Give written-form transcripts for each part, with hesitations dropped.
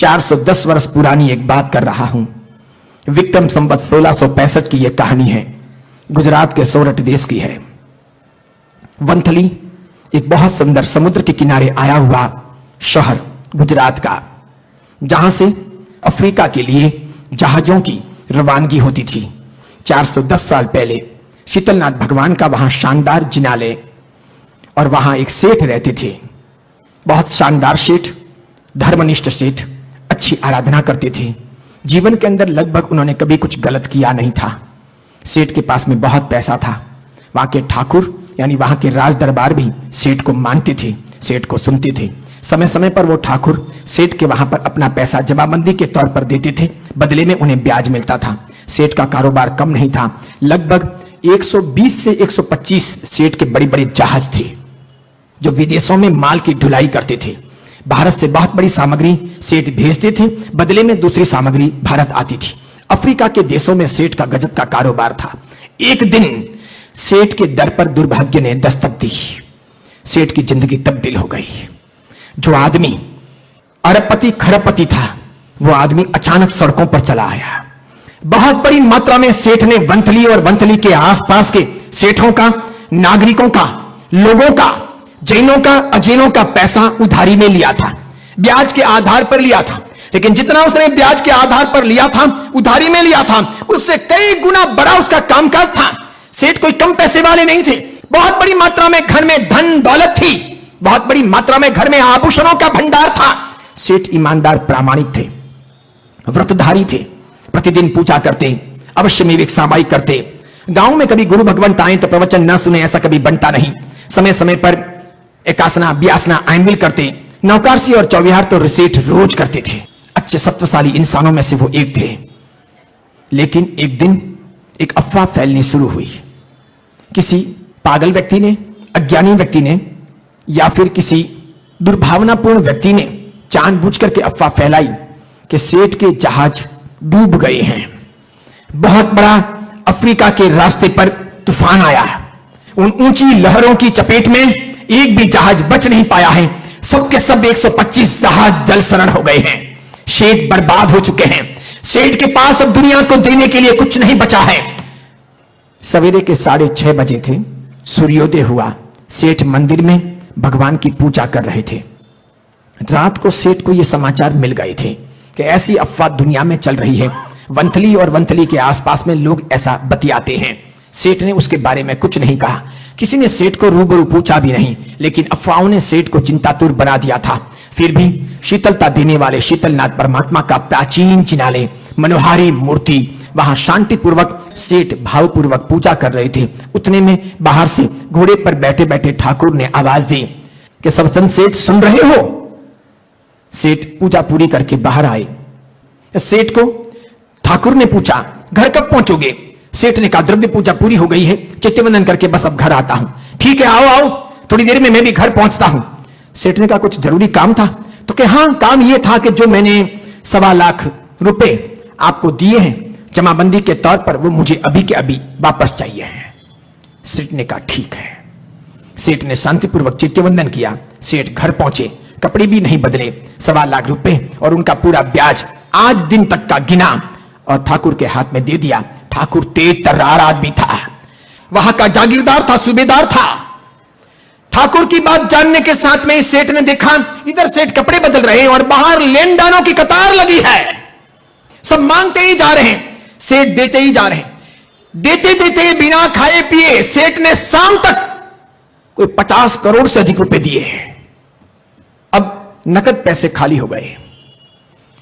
410 वर्ष पुरानी एक बात कर रहा हूं। विक्रम संवत 1665 की यह कहानी है। गुजरात के सोरठ देश की है। वंथली एक बहुत सुंदर समुद्र के किनारे आया हुआ शहर गुजरात का, जहां से अफ्रीका के लिए जहाजों की रवानगी होती थी। 410 साल पहले शीतलनाथ भगवान का वहां शानदार जिनालय और वहां एक सेठ रहते थे। बहुत शानदार सेठ, धर्मनिष्ठ सेठ, अच्छी आराधना करते थे। जीवन के अंदर लगभग उन्होंने कभी कुछ गलत किया नहीं था। सेठ के पास में बहुत पैसा था। वहां के ठाकुर यानी वहां के राज दरबार भी सेठ को मानते थे, सेठ को सुनते थे। समय समय पर वो ठाकुर सेठ के वहां पर अपना पैसा जमाबंदी के तौर पर देते थे, बदले में उन्हें ब्याज मिलता था। सेठ का कारोबार कम नहीं था। लगभग 120 से 125 सेठ के बड़े बड़े जहाज थे जो विदेशों में माल की ढुलाई करते थे। भारत से बहुत बड़ी सामग्री सेठ भेजते थे, बदले में दूसरी सामग्री भारत आती थी। अफ्रीका के देशों में सेठ का गजब का कारोबार था। एक दिन सेठ के दर पर दुर्भाग्य ने दस्तक दी। सेठ की जिंदगी तब्दील हो गई। जो आदमी अरबपति खरबपति था, वो आदमी अचानक सड़कों पर चला आया। बहुत बड़ी मात्रा में सेठ ने वंथली और वंथली के आसपास के सेठों का, नागरिकों का, लोगों का, जैनों का, अजैनों का पैसा उधारी में लिया था, ब्याज के आधार पर लिया था। लेकिन जितना उसने ब्याज के आधार पर लिया था, उधारी में लिया था, उससे कई गुना बड़ा उसका कामकाज था। सेठ कोई कम पैसे वाले नहीं थे। बहुत बड़ी मात्रा में घर में धन दौलत थी। बहुत बड़ी मात्रा में घर में आभूषणों का भंडार था। सेठ ईमानदार प्रामाणिक थे, व्रतधारी थे, प्रतिदिन पूजा करते, अवश्य में सामायिक करते। गांव में कभी गुरु भगवंत आए तो प्रवचन न सुने ऐसा कभी बनता नहीं। समय समय पर एकासना ब्यासना आयमिल करते। नौकारसी और चौविहार तो सेठ रोज करते थे। अच्छे सत्वशाली इंसानों में से वो एक थे। लेकिन एक दिन एक अफवाह फैलनी शुरू हुई। किसी पागल व्यक्ति ने, अज्ञानी व्यक्ति ने, या फिर किसी दुर्भावनापूर्ण व्यक्ति ने जानबूझ करके अफवाह फैलाई कि सेठ के जहाज डूब गए हैं। बहुत बड़ा अफ्रीका के रास्ते पर तूफान आया है। उन ऊंची लहरों की चपेट में एक भी जहाज बच नहीं पाया है। सबके सब 125 जहाज जल शरण हो गए हैं। सेठ बर्बाद हो चुके हैं। सेठ के पास अब दुनिया को देने के लिए कुछ नहीं बचा है। सवेरे के 6:30 बजे थे। सूर्योदय हुआ। सेठ मंदिर में भगवान की पूजा कर रहे थे। रात को सेठ को यह समाचार मिल गए थे कि ऐसी अफवाह दुनिया में चल रही है। वंथली और वंथली के आसपास में लोग ऐसा बतियाते हैं। सेठ ने उसके बारे में कुछ नहीं कहा। किसी ने सेठ को रूबरू पूछा भी नहीं। लेकिन अफवाहों ने सेठ को चिंतातुर बना दिया था। फिर भी शीतलता देने वाले शीतलनाथ परमात्मा का प्राचीन जिनालय, मनोहारी मूर्ति, वहां शांतिपूर्वक सेठ भावपूर्वक पूजा कर रहे थे। उतने में बाहर से घोड़े पर बैठे बैठे ठाकुर ने आवाज दी कि सत्संग सेठ सुन रहे हो? सेठ पूजा पूरी करके बाहर आए। सेठ को ठाकुर ने पूछा घर कब पहुंचोगे? सेठ ने कहा द्रव्य पूजा पूरी हो गई है, चित्तवंदन करके बस अब घर आता हूं। ठीक है, आओ आओ, थोड़ी देर में मैं भी घर पहुंचता हूं। सेठ ने कहा कुछ जरूरी काम था? तो कि हाँ, काम यह था कि जो मैंने 1.25 लाख रुपए आपको दिए हैं जमाबंदी के तौर पर, वो मुझे अभी के अभी वापस चाहिए है। सेठ ने कहा ठीक है। सेठ ने शांतिपूर्वक चित्तवंदन किया। सेठ घर पहुंचे, कपड़े भी नहीं बदले, 1.25 लाख रुपए और उनका पूरा ब्याज आज दिन तक का गिना और ठाकुर के हाथ में दे दिया। ठाकुर तेज तर्रार आदमी था, वहां का जागीरदार था, सूबेदार था। ठाकुर की बात जानने के साथ में सेठ ने देखा इधर सेठ कपड़े बदल रहे हैं और बाहर लेनदारों की कतार लगी है। सब मांगते ही जा रहे हैं, सेठ देते ही जा रहे हैं। देते देते बिना खाए पिए सेठ ने शाम तक कोई 50 करोड़ से अधिक रुपए दिए। अब नकद पैसे खाली हो गए।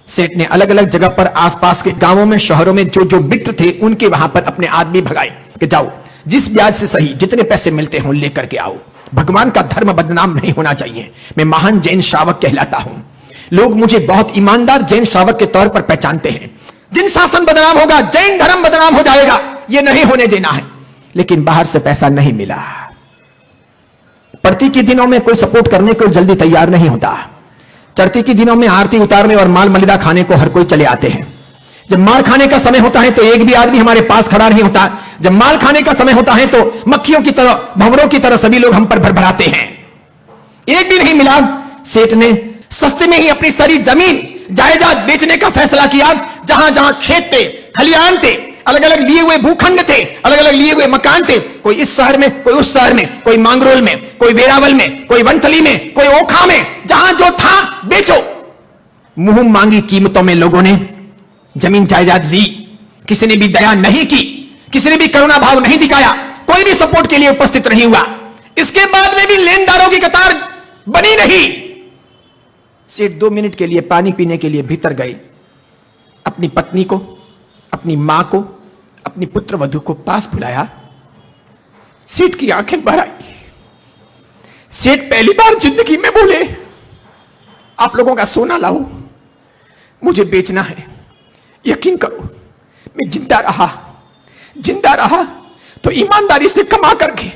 सेठ ने अलग अलग जगह पर आसपास के गांवों में, शहरों में जो जो मित्र थे उनके वहां पर अपने आदमी भगाए कि जाओ, जिस ब्याज से सही जितने पैसे मिलते हो लेकर के आओ। भगवान का धर्म बदनाम नहीं होना चाहिए। मैं महान जैन श्रावक कहलाता हूं। लोग मुझे बहुत ईमानदार जैन श्रावक के तौर पर पहचानते हैं। जिन शासन बदनाम होगा, जैन धर्म बदनाम हो जाएगा, यह नहीं होने देना है। लेकिन बाहर से पैसा नहीं मिला। पड़ती के दिनों में कोई सपोर्ट करने को जल्दी तैयार नहीं होता। चढ़ती के दिनों में आरती उतारने और माल मलिदा खाने को हर कोई चले आते हैं। जब माल खाने का समय होता है तो एक भी आदमी हमारे पास खड़ा नहीं होता। जब माल खाने का समय होता है तो मक्खियों की तरह, भंवरों की तरह सभी लोग हम पर भरभराते हैं। एक भी नहीं मिला। सेठ ने सस्ते में ही अपनी सारी जमीन जायदाद बेचने का फैसला किया। जहां जहां खेत थे, खलिहान थे, अलग अलग लिए हुए भूखंड थे, अलग अलग लिए हुए मकान थे, कोई इस शहर में, कोई उस शहर में, कोई मांगरोल में, कोई वेरावल में, कोई वंथली में, कोई ओखा में, जहां जो था बेचो। मुंह मांगी कीमतों में लोगों ने जमीन जायदाद ली। किसी ने भी दया नहीं की, किसी ने भी करुणा भाव नहीं दिखाया, कोई भी सपोर्ट के लिए उपस्थित नहीं हुआ। इसके बाद में भी लेनदारों की कतार बनी नहीं। सेठ 2 मिनट के लिए पानी पीने के लिए भीतर गए। अपनी पत्नी को, अपनी मां को, अपनी पुत्र वधू को पास बुलाया। सेठ की आंखें भर आई। सेठ पहली बार जिंदगी में बोले, आप लोगों का सोना लाओ, मुझे बेचना है। यकीन करो, मैं जिंदा रहा तो ईमानदारी से कमा करके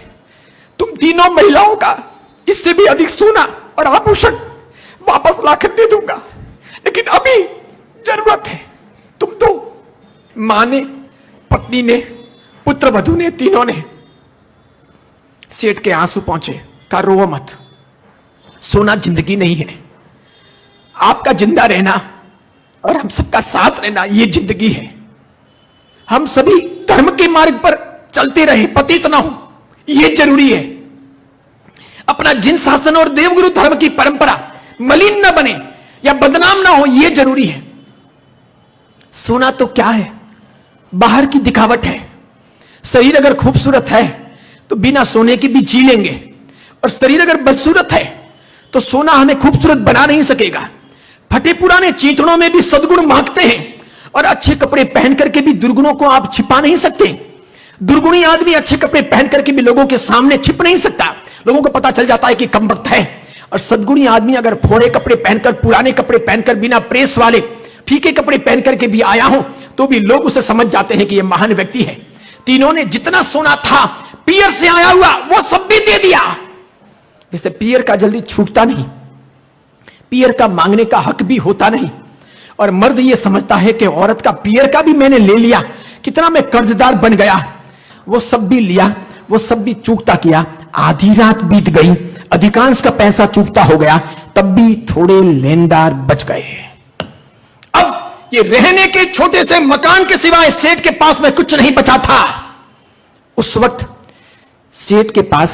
तुम तीनों महिलाओं का इससे भी अधिक सोना और आभूषण वापस लाकर दे दूंगा, लेकिन अभी जरूरत है तुम दो। मां ने, पत्नी ने, पुत्र वधू ने, तीनों ने। सेठ के आंसू पहुंचे। कहा, रो मत, सोना जिंदगी नहीं है। आपका जिंदा रहना और हम सबका साथ रहना ये जिंदगी है। हम सभी धर्म के मार्ग पर चलते रहे, पतित ना हो, यह जरूरी है। अपना जिन शासन और देवगुरु धर्म की परंपरा मलिन न बने या बदनाम ना हो, यह जरूरी है। सोना तो क्या है, बाहर की दिखावट है। शरीर अगर खूबसूरत है तो बिना सोने के भी जी लेंगे, और शरीर अगर बदसूरत है तो सोना हमें खूबसूरत बना नहीं सकेगा। फटे पुराने चीथड़ों में भी सद्गुण महकते हैं, और अच्छे कपड़े पहन करके भी दुर्गुणों को आप छिपा नहीं सकते। दुर्गुणी आदमी अच्छे कपड़े पहन करके भी लोगों के सामने छिप नहीं सकता, लोगों को पता चल जाता है कि कमबख्त है। और सद्गुणी आदमी अगर फोड़े कपड़े पहनकर, पुराने कपड़े पहनकर, बिना प्रेस वाले फीके कपड़े पहन करके भी आया हो तो भी लोग उसे समझ जाते हैं कि यह महान व्यक्ति है। तीनों ने जितना सोना था पियर से आया हुआ वो सब भी दे दिया। जैसे पियर का जल्दी छूटता नहीं, पियर का मांगने का हक भी होता नहीं, और मर्द यह समझता है कि औरत का पियर का भी मैंने ले लिया, कितना मैं कर्जदार बन गया। वो सब भी लिया, वो सब भी चूकता किया। आधी रात बीत गई, अधिकांश का पैसा चूकता हो गया, तब भी थोड़े लेनदार बच गए। अब ये रहने के छोटे से मकान के सिवाय सेठ के पास में कुछ नहीं बचा था। उस वक्त सेठ के पास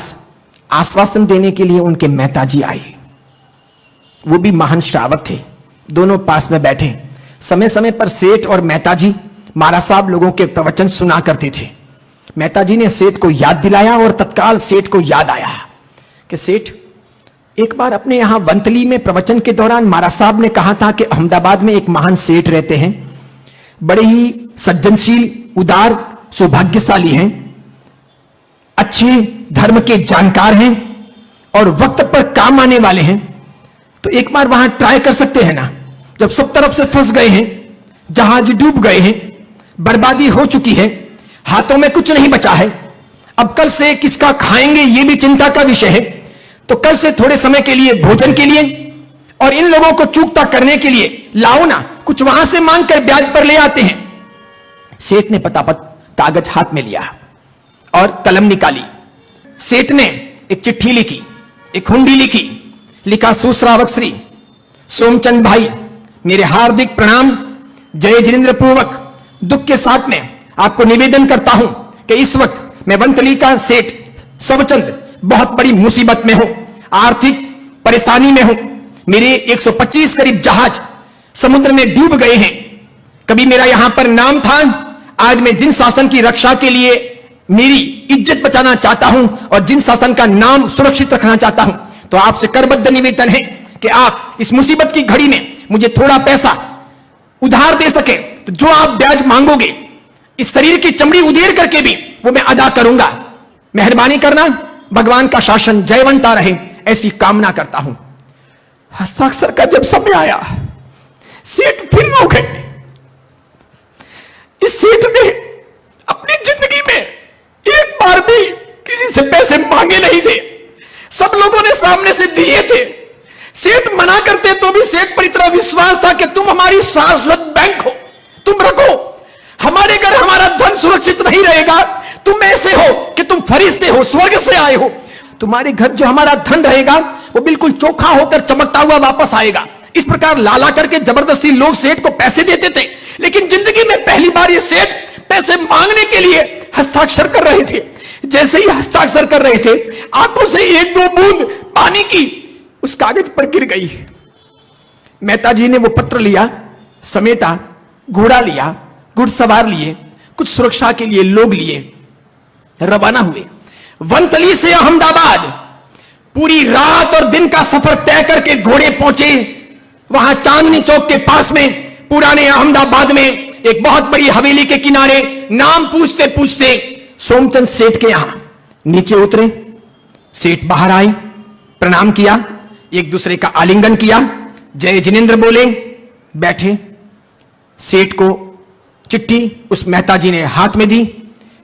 आश्वासन देने के लिए उनके मेहताजी आए। वो भी महान श्रावक थे, दोनों पास में बैठे। समय समय पर सेठ और मेहताजी महाराज साहब लोगों के प्रवचन सुना करते थे। मेहताजी ने सेठ को याद दिलाया, और तत्काल सेठ को याद आया कि सेठ, एक बार अपने यहां वंथली में प्रवचन के दौरान महाराज साहब ने कहा था कि अहमदाबाद में एक महान सेठ रहते हैं, बड़े ही सज्जनशील, उदार, सौभाग्यशाली हैं, अच्छे धर्म के जानकार हैं और वक्त पर काम आने वाले हैं। तो एक बार वहां ट्राई कर सकते हैं ना। जब सब तरफ से फंस गए हैं, जहाज डूब गए हैं, बर्बादी हो चुकी है, हाथों में कुछ नहीं बचा है, अब कल से किसका खाएंगे ये भी चिंता का विषय है। तो कल से थोड़े समय के लिए भोजन के लिए और इन लोगों को चूकता करने के लिए लाओ ना, कुछ वहां से मांग कर ब्याज पर ले आते हैं। सेठ ने पतापत कागज हाथ में लिया और कलम निकाली। सेठ ने एक चिट्ठी लिखी, एक हुंडी लिखी। लिखा, सुश्रावक श्री सोमचंद भाई, मेरे हार्दिक प्रणाम। जय जिनेन्द्र पूर्वक दुख के साथ में आपको निवेदन करता हूं कि इस वक्त मैं वंथली का सेठ सबचंद बहुत बड़ी मुसीबत में हूं, आर्थिक परेशानी में हूं। मेरे 125 करीब जहाज समुद्र में डूब गए हैं। कभी मेरा यहां पर नाम था, आज मैं जिन शासन की रक्षा के लिए मेरी इज्जत बचाना चाहता हूं और जिन शासन का नाम सुरक्षित रखना चाहता हूं, तो आपसे करबद्ध निवेदन है कि आप इस मुसीबत की घड़ी में मुझे थोड़ा पैसा उधार दे सके, तो जो आप ब्याज मांगोगे इस शरीर की चमड़ी उधेड़ करके भी वो मैं अदा करूंगा। मेहरबानी करना, भगवान का शासन जयवंता रहे, ऐसी कामना करता हूं। हस्ताक्षर का जब समय आया, सेठ फिर रो गए। इस सेठ ने अपनी जिंदगी में एक बार भी किसी से पैसे मांगे नहीं थे, सब लोगों ने सामने से दिए थे। सेठ मना करते तो भी सेठ पर इतना विश्वास था कि तुम हमारी शाश्वत बैंक हो, तुम रखो, हमारे घर हमारा धन सुरक्षित नहीं रहेगा। तुम ऐसे हो कि तुम फरिश्ते हो, स्वर्ग से आए हो, तुम्हारे घर जो हमारा धन रहेगा वो बिल्कुल चोखा होकर चमकता हुआ वापस आएगा। इस प्रकार लाला करके जबरदस्ती लोग सेठ को पैसे देते थे, लेकिन जिंदगी में पहली बार ये सेठ पैसे मांगने के लिए हस्ताक्षर कर रहे थे। जैसे ही हस्ताक्षर कर रहे थे, आंखों से एक दो बूंद पानी की उस कागज पर गिर गई। मेहता जी ने वो पत्र लिया, समेटा, घोड़ा लिया, घुड़सवार लिए, कुछ सुरक्षा के लिए लोग लिए, रवाना हुए। वनतली से अहमदाबाद पूरी रात और दिन का सफर तय करके घोड़े पहुंचे। वहां चांदनी चौक के पास में पुराने अहमदाबाद में एक बहुत बड़ी हवेली के किनारे नाम पूछते पूछते सोमचंद सेठ के यहां नीचे उतरे। सेठ बाहर आए, प्रणाम किया, एक दूसरे का आलिंगन किया, जय जिनेंद्र बोले, बैठे। सेठ को चिट्ठी उस मेहता जी ने हाथ में दी।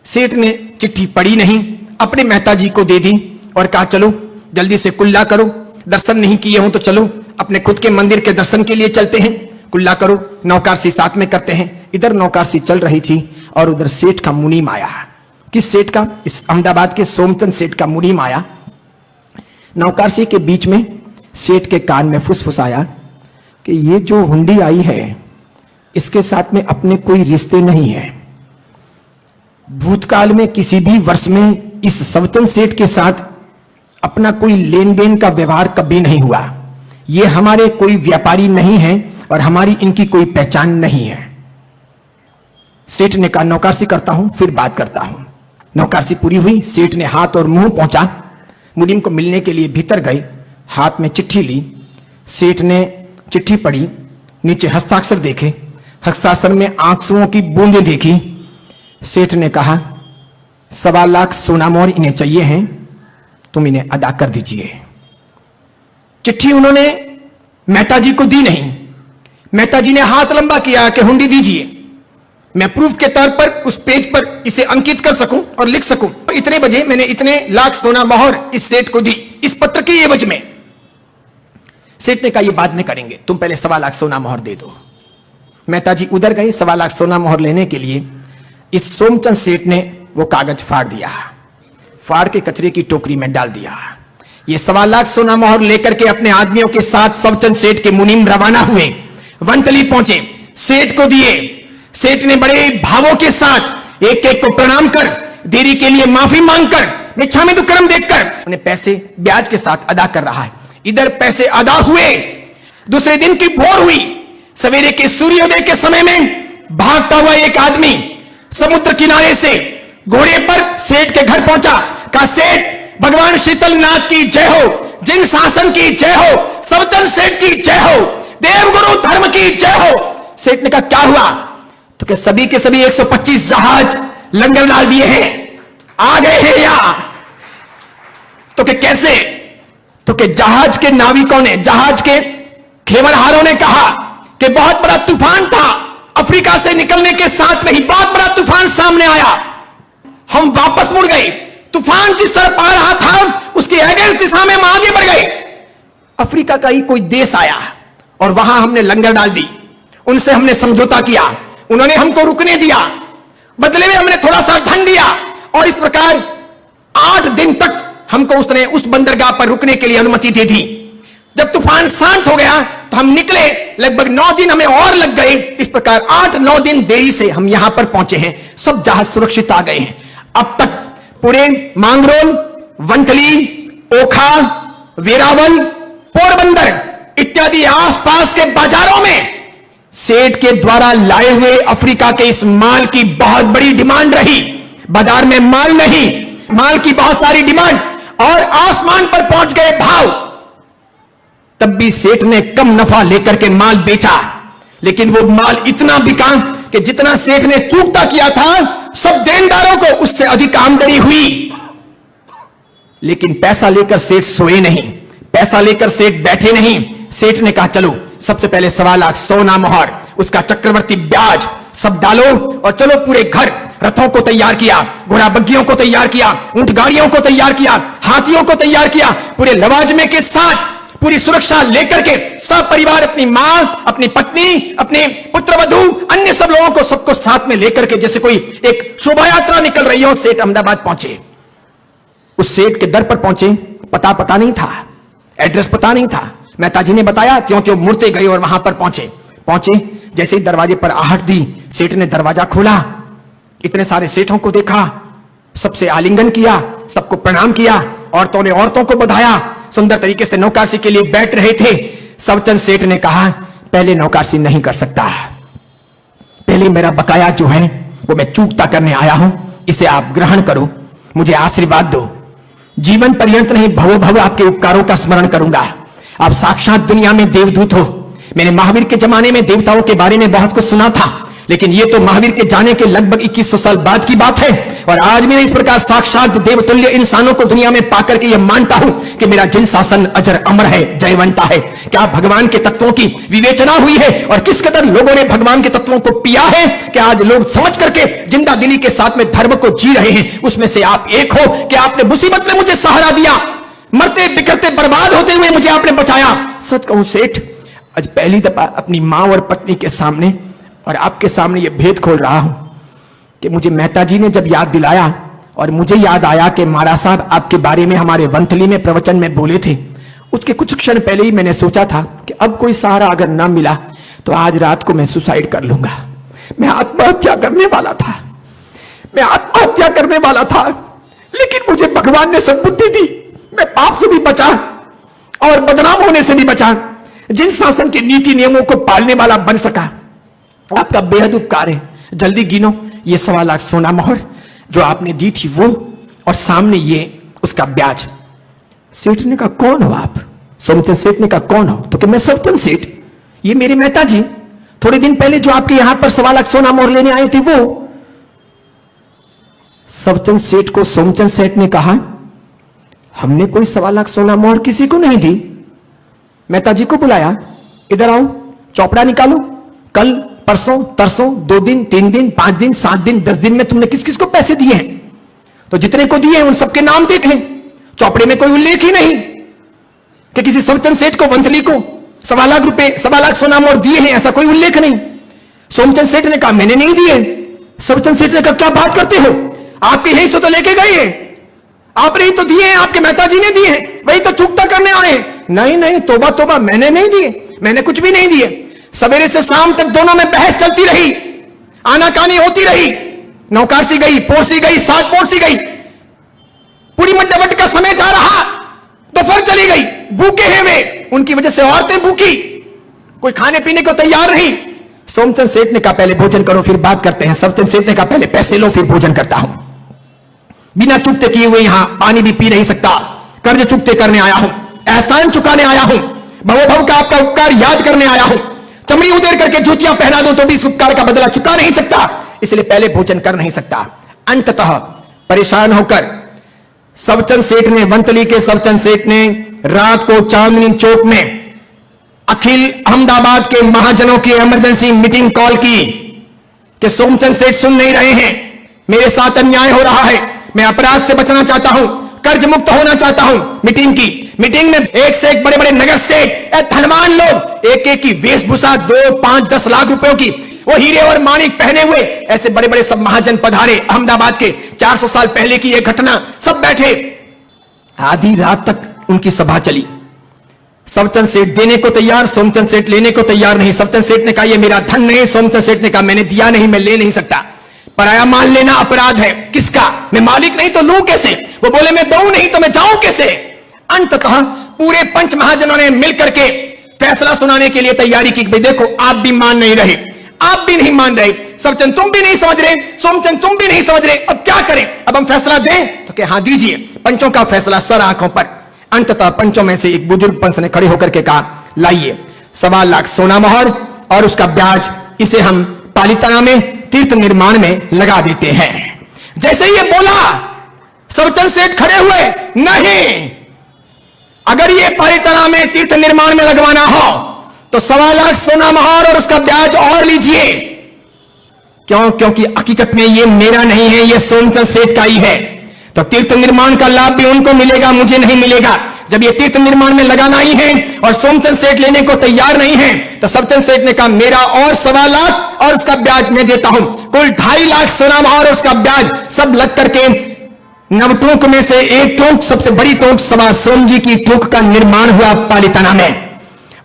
सेठ ने चिट्ठी पढ़ी नहीं, अपने मेहता जी को दे दी और कहा चलो जल्दी से कुल्ला करो, दर्शन नहीं किए हो तो चलो अपने खुद के मंदिर के दर्शन के लिए चलते हैं, कुल्ला करो, नौकारसी साथ में करते हैं। इधर नौकारसी चल रही थी और उधर सेठ का मुनीम आया। किस सेठ का? इस अहमदाबाद के सोमचंद सेठ का मुनीम आया। नौकारसी के बीच में सेठ के कान में फुसफुसाया कि ये जो हुंडी आई है इसके साथ में अपने कोई रिश्ते नहीं है। भूतकाल में किसी भी वर्ष में इस सवचंद सेठ के साथ अपना कोई लेन देन का व्यवहार कभी नहीं हुआ। ये हमारे कोई व्यापारी नहीं है और हमारी इनकी कोई पहचान नहीं है। सेठ ने कहा नौकारसी करता हूं, फिर बात करता हूं। नौकारसी पूरी हुई, सेठ ने हाथ और मुंह पहुंचा, मुनीम को मिलने के लिए भीतर गए, हाथ में चिट्ठी ली। सेठ ने चिट्ठी पढ़ी, नीचे हस्ताक्षर देखे, हस्ताक्षर में आंसुओं की बूंदें देखी। सेठ ने कहा 1.25 लाख सोना मोहर इन्हें चाहिए हैं, तुम इन्हें अदा कर दीजिए। चिट्ठी उन्होंने मेहता जी को दी नहीं। मेहता जी ने हाथ लंबा किया कि हुंडी दीजिए, मैं प्रूफ के तौर पर उस पेज पर इसे अंकित कर सकूं और लिख सकूं, इतने बजे मैंने इतने लाख सोना मोहर इस सेठ को दी, इस पत्र के एवज में। सेठ ने कहा ये बाद में करेंगे, तुम पहले 1.25 लाख सोना मोहर दे दो। मेहता जी उधर गए 1.25 लाख सोना मोहर लेने के लिए। इस सोमचंद सेठ ने वो कागज फाड़ दिया, फाड़ के कचरे की टोकरी में डाल दिया। ये 1.25 लाख सोना मोहर लेकर के अपने आदमियों के साथ सोमचंद सेठ के मुनीम रवाना हुए, वनतली पहुंचे, सेठ को दिए। सेठ ने बड़े भावों के साथ एक एक को प्रणाम कर, देरी के लिए माफी मांगकर, मिच्छामि दुक्कडम देखकर उन्हें पैसे ब्याज के साथ अदा कर रहा है। इधर पैसे अदा हुए, दूसरे दिन की भोर हुई, सवेरे के सूर्योदय के समय में भागता हुआ एक आदमी समुद्र किनारे से घोड़े पर सेठ के घर पहुंचा। कहा सेठ भगवान शीतलनाथ की जय हो, जिन शासन की जय हो, सवचंद सेठ की जय हो, देवगुरु धर्म की जय हो। सेठ ने कहा क्या हुआ? तो क्या सभी के सभी 125 जहाज लंगर डाल दिए हैं, आ गए हैं यहां। तो क्या कैसे? तो क्या जहाज के नाविकों ने, जहाज के खेवरहारों ने कहा कि बहुत बड़ा तूफान था, अफ्रीका से निकलने के साथ में ही बहुत बड़ा तूफान सामने आया, हम वापस मुड़ गए, तूफान जिस तरफ आ रहा था उसकी अगेंस्ट दिशा में हम आगे बढ़ गए। अफ्रीका का ही कोई देश आया और वहां हमने लंगर डाल दी, उनसे हमने समझौता किया, उन्होंने हमको रुकने दिया, बदले में हमने थोड़ा सा धन दिया और इस प्रकार 8 दिन तक हमको उसने उस बंदरगाह पर रुकने के लिए अनुमति दे दी। जब तूफान शांत हो गया तो हम निकले, लगभग 9 दिन हमें और लग गए। इस प्रकार 8-9 दिन देरी से हम यहां पर पहुंचे हैं, सब जहाज सुरक्षित आ गए हैं। अब तक पूरे मांगरोल, वनथली, ओखा, वेरावल, पोरबंदर इत्यादि आसपास के बाजारों में सेठ के द्वारा लाए हुए अफ्रीका के इस माल की बहुत बड़ी डिमांड रही। बाजार में माल नहीं, माल की बहुत सारी डिमांड और आसमान पर पहुंच गए भाव। तब भी सेठ ने कम नफा लेकर के माल बेचा, लेकिन वो माल इतना बिका कि जितना सेठ ने चूकता किया था सब देनदारों को उससे अधिक आमदनी हुई। लेकिन पैसा लेकर सेठ सोए नहीं, पैसा लेकर सेठ बैठे नहीं। सेठ ने कहा चलो सबसे पहले 1.25 लाख सोना मोहर, उसका चक्रवर्ती ब्याज सब डालो और चलो पूरे घर, रथों को तैयार किया, घोड़ा बग्गियों को तैयार किया, ऊंट गाड़ियों को तैयार किया, हाथियों को तैयार किया, पूरे लवाजमे के साथ पूरी सुरक्षा लेकर के सब परिवार, अपनी मां, अपनी पत्नी, अपने पुत्रवधू, अन्य सब लोगों को सबको साथ में लेकर के जैसे कोई एक शोभा यात्रा निकल रही हो, सेठ अहमदाबाद पहुंचे। उस सेठ के दर पर पहुंचे, पता नहीं था, एड्रेस पता नहीं था, मेहताजी ने बताया, त्यों त्यों मुड़ते गए और वहां पर पहुंचे। जैसे ही दरवाजे पर आहट दी, सेठ ने दरवाजा खोला, इतने सारे सेठों को देखा, सबसे आलिंगन किया, सबको प्रणाम किया। औरतों ने औरतों को बधाया, सुंदर तरीके से नौकरसी के लिए बैठ रहे थे। सबचंद सेठ ने कहा, पहले नौकरसी नहीं कर सकता, पहले मेरा बकाया जो है वो मैं चूकता करने आया हूं, इसे आप ग्रहण करो, मुझे आशीर्वाद दो। जीवन पर्यंत नहीं, भवो भव आपके उपकारों का स्मरण करूंगा। आप साक्षात दुनिया में देवदूत हो। मैंने महावीर के जमाने में देवताओं के बारे में बहुत कुछ सुना था, लेकिन ये तो महावीर के जाने के लगभग 2100 साल बाद की बात है। और आज मैं इस प्रकार साक्षात देवतुल्य इंसानों को दुनिया में पाकर के यह मानता हूं कि मेरा जिन शासन अजर अमर है, जयवंता है। क्या भगवान के तत्वों की विवेचना हुई है और किस कदर लोगों ने भगवान के तत्वों को पिया है कि आज लोग समझ करके जिंदा दिली के साथ में धर्म को जी रहे हैं। उसमें से आप एक हो कि आपने मुसीबत में मुझे सहारा दिया, मरते बिखरते बर्बाद होते हुए मुझे आपने बचाया। सच कहूं सेठ, आज पहली दफा अपनी मां और पत्नी के सामने और आपके सामने यह भेद खोल रहा हूं कि मुझे मेहताजी ने जब याद दिलाया और मुझे याद आया कि महाराज साहब आपके बारे में हमारे वंथली में प्रवचन में बोले थे, उसके कुछ क्षण पहले ही मैंने सोचा था कि अब कोई सहारा अगर ना मिला तो आज रात को मैं सुसाइड कर लूंगा। मैं आत्महत्या करने वाला था, मैं आत्महत्या करने वाला था, लेकिन मुझे भगवान ने सद्बुद्धि दी। मैं पाप से भी बचा और बदनाम होने से भी बचा, जिन शासन के नीति नियमों को पालने वाला बन सका। आपका बेहद उपकार है। जल्दी गिनो, ये 1.25 लाख सोना मोहर जो आपने दी थी वो, और सामने ये उसका ब्याज। सेठ ने कहा, कौन हो आप? सोमचंद सेठ ने कहा, कौन हो? तो कि मैं सबचंद सेठ, ये मेरे मेहताजी थोड़े दिन पहले जो आपके यहां पर 1.25 लाख सोना मोहर लेने आए थे वो। सबचंद सेठ को सोमचंद सेठ ने कहा, हमने कोई 1.25 लाख सोना मोहर किसी को नहीं दी। मेहताजी को बुलाया, इधर आओ, चौपड़ा निकालो। कल, परसों, तरसों, 2 दिन, 3 दिन, 5 दिन, 7 दिन, 10 दिन में तुमने किस किस को पैसे दिए हैं? तो जितने को दिए हैं उन सबके नाम देखें। चौपड़े में कोई उल्लेख ही नहीं कि किसी सबचंद सेठ को, वंथली को 1.25 लाख रुपए, 1.25 लाख सोना मोहर दिए हैं, ऐसा कोई उल्लेख नहीं। सोमचंद सेठ ने कहा, मैंने नहीं दिए। सबचंद सेठ ने कहा, क्या बात करते हो? आपके यहीं से तो लेके गए हैं, आपने ही तो दिए हैं, आपके मेहताजी ने दिए हैं, वही तो चुकता करने आए हैं। नहीं नहीं, तोबा तोबा, मैंने नहीं दिए, मैंने कुछ भी नहीं दिए। सवेरे से शाम तक दोनों में बहस चलती रही, आनाकानी होती रही, नौकरसी गई, पोरसी गई, सात पोरसी गई, पूरी मध्यवट का समय जा रहा, दोपहर चली गई। भूखे हैं वे, उनकी वजह से औरतें भूखी, कोई खाने पीने को तैयार नहीं। सोमचंद सेठ ने कहा, पहले भोजन करो फिर बात करते हैं। सबचंद सेठ ने कहा, पहले पैसे लो फिर भोजन करता हूं। बिना चुकते किए हुए यहां पानी भी पी नहीं सकता, कर्ज चुकते करने आया हूं, एहसान चुकाने आया हूं, भवोभव का आपका उपकार याद करने आया हूं। चमड़ी उधेड़ करके जूतियां पहना दो तो भी इस उपकार का बदला चुका नहीं सकता, इसलिए पहले भोजन कर नहीं सकता। अंततः परेशान होकर सबचंद सेठ ने, वंथली के सबचंद सेठ ने रात को चांदनी चौक में अखिल अहमदाबाद के महाजनों की इमरजेंसी मीटिंग कॉल की कि सोमचंद सेठ सुन नहीं रहे हैं, मेरे साथ अन्याय हो रहा है, मैं अपराध से बचना चाहता हूं, कर्ज मुक्त होना चाहता हूं। मीटिंग की, मीटिंग में एक से एक बड़े बड़े नगर सेठ, धनवान लोग, एक एक की वेशभूषा 2, 5, 10 लाख रुपयों की, वो हीरे और माणिक पहने हुए ऐसे बड़े बड़े सब महाजन पधारे। अहमदाबाद के 400 साल पहले की यह घटना, सब बैठे, आधी रात तक उनकी सभा चली। सबचंद सेठ देने को तैयार, सोमचंद सेठ लेने को तैयार नहीं। सबचंद सेठ ने कहा, यह मेरा धन नहीं। सोमचंद सेठ ने कहा, मैंने दिया नहीं, मैं ले नहीं सकता, पराया माल लेना अपराध है। किसका? मैं मालिक नहीं तो लूं कैसे? वो बोले, मैं दूं नहीं तो मैं जाऊं कैसे? अंततः पूरे पंच महाजनों ने मिलकर के फैसला सुनाने के लिए तैयारी की। भाई देखो, आप भी मान नहीं रहे, आप भी नहीं मान रहे, सबचंद तुम भी नहीं समझ रहे, सोमचंद तुम भी नहीं समझ रहे, अब क्या करें? अब हम फैसला दें? तो क्या? हाँ दीजिए। पंचों का फैसला सर आंखों पर। अंततः पंचों में से एक बुजुर्ग पंच ने खड़े होकर के कहा, लाइए 1.25 लाख सोना मोहर और उसका ब्याज, इसे हम पालिताना में तीर्थ निर्माण में लगा देते हैं। जैसे ही ये बोला, सबचंद सेठ खड़े हुए, नहीं, अगर ये पालिताना में तीर्थ निर्माण में लगवाना हो तो 1.25 लाख सोना मोहर और उसका ब्याज और लीजिए। क्यों? क्योंकि हकीकत में ये मेरा नहीं है, ये सोमचंद सेठ का ही है। तो तीर्थ निर्माण का लाभ भी उनको मिलेगा, मुझे नहीं मिलेगा। जब ये तीर्थ निर्माण में लगाना ही है और सोमचंद सेठ लेने को तैयार नहीं है, तो सबचंद सेठ ने कहा, मेरा और 1.25 लाख और उसका ब्याज मैं देता हूं। कुल 2.5 लाख सोना मोहर और उसका ब्याज सब लग करके नवटोंक में से एक टोंक, सबसे बड़ी टोंक सवा सोम जी की टोंक का निर्माण हुआ पालिताना में।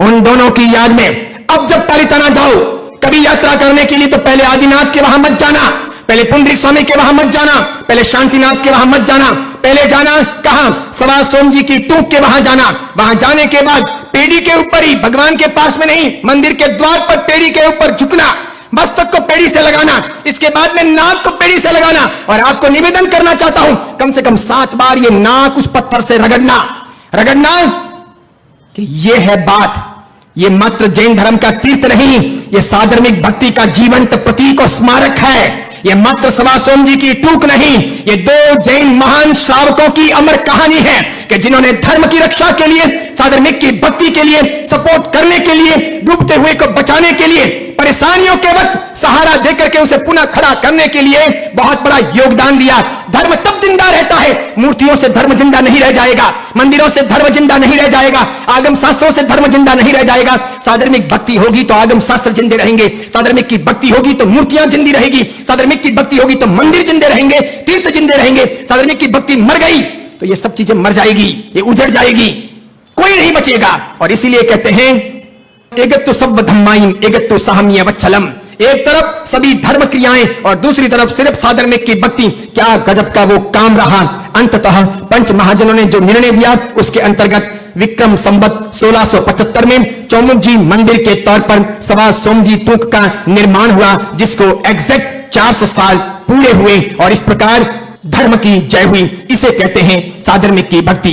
उन दोनों की याद में अब जब पालिताना जाओ, कभी यात्रा करने के लिए, तो पहले आदिनाथ के वहां मत जाना, पहले पुंडरीक स्वामी के वहां मत जाना, पहले शांतिनाथ के वहां मत जाना, पहले जाना कहां, सवा सोम जी की टूक के वहां जाना। वहां जाने के बाद पेड़ी के ऊपर ही, भगवान के पास में नहीं, मंदिर के द्वार पर पेड़ी के ऊपर झुकना, मस्तक को पेड़ी से लगाना, इसके बाद में नाक को पेड़ी से लगाना, और आपको निवेदन करना चाहता हूं कम से कम 7 बार ये नाक उस पत्थर से रगड़ना कि ये है बात, ये मात्र जैन धर्म का तीर्थ नहीं, ये साधर्मिक भक्ति का जीवंत प्रतीक और स्मारक है। ये मात्र सवा सोम जी की टूक नहीं, ये 2 जैन महान श्रावकों की अमर कहानी है कि जिन्होंने धर्म की रक्षा के लिए, साधर्मिक की भक्ति के लिए, सपोर्ट करने के लिए, डूबते हुए को बचाने के लिए, परेशानियों के वक्त सहारा देकर के उसे पुनः खड़ा करने के लिए बहुत बड़ा योगदान दिया। धर्म तब जिंदा रहता है, मूर्तियों से धर्म जिंदा नहीं रह जाएगा, मंदिरों से धर्म जिंदा नहीं रह जाएगा, आगम शास्त्रों से धर्म जिंदा नहीं रह जाएगा। साधर्मिक भक्ति होगी तो आगम शास्त्र जिंदे रहेंगे, साधर्मिक की भक्ति होगी तो मूर्तियां जिंदी रहेगी, साधर्मिक की भक्ति होगी तो मंदिर जिंदे रहेंगे, तीर्थ जिंदे रहेंगे। साधर्मिक की भक्ति मर गई तो ये सब चीजें मर जाएगी, ये उजड़ जाएगी, कोई नहीं बचेगा। और इसीलिए कहते हैं एकत्तु सब धम्माइम एकत्तु साहम्य वच्छलम, एक तरफ सभी धर्म क्रियाएं और दूसरी तरफ सिर्फ साधर्मिक की भक्ति। क्या गजब का वो काम रहा। अंततः पंच महाजनों ने जो निर्णय दिया उसके अंतर्गत विक्रम संवत 1675 में चौमुख जी मंदिर के तौर पर सवा सोम जी टूक का निर्माण हुआ, जिसको एग्जैक्ट 400 साल पूरे हुए और इस प्रकार धर्म की जय हुई। इसे कहते हैं साधर्मिक की भक्ति।